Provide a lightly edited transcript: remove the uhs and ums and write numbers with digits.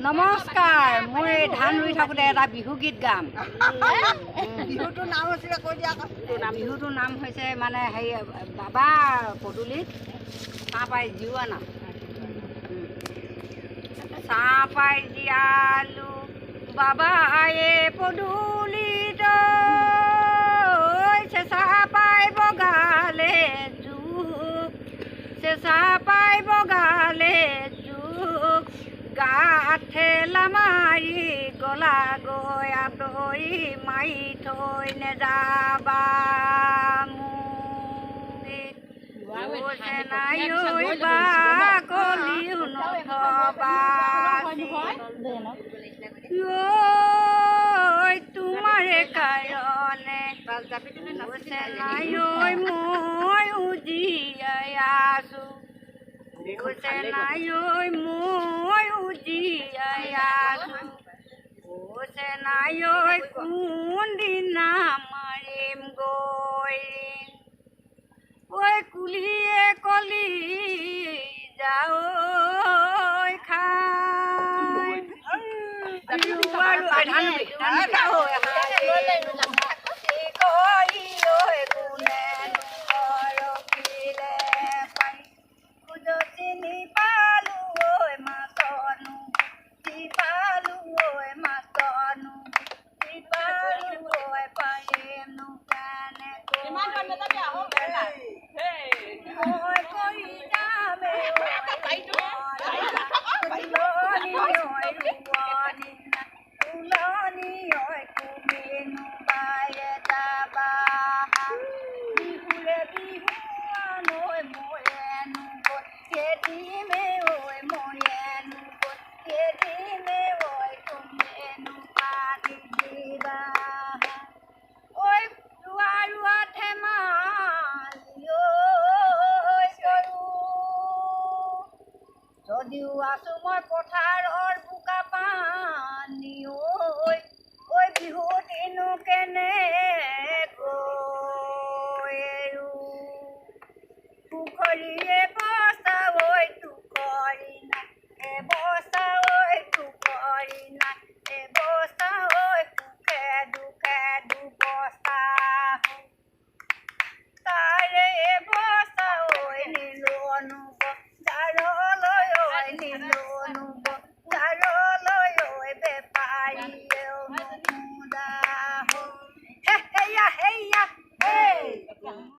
নমস্কাৰ, মই ধান ৰুই থাকোঁতে এটা বিহু গীত গাম। বিহুটোৰ নাম হৈছিলে কৈ দিয়া আকৌ। বিহুটোৰ নাম হৈছে মানে হেৰি বাবা পদূলিত চাহ পাই জিওৱা নাম। চাহ পাই জীয়ালো বাবায়ে পদূলিত, চেঁচা পাই বগালে জোক, চেঁচা পাই বগালে জোক, গাত ঠেলা মাৰি গলা গৈ আঁতৰি মাৰি থৈ নেযাবা মোক চেনাইবা কলিও নথবা তোমাৰে কাৰণে চেনাই মই উজিয়াই আছো, চেনাই মই উজিয়াই আছো, চেনাই কোনদিনা মাৰিম গৈ, ঐ কুলিয়ে কলি যাও খাই চিনি পালো ঐ মাতনো পালো ঐ মাতনো পালো ঐ পাৰিমনো কেনেকৈ যদিও আছো মই পথাৰত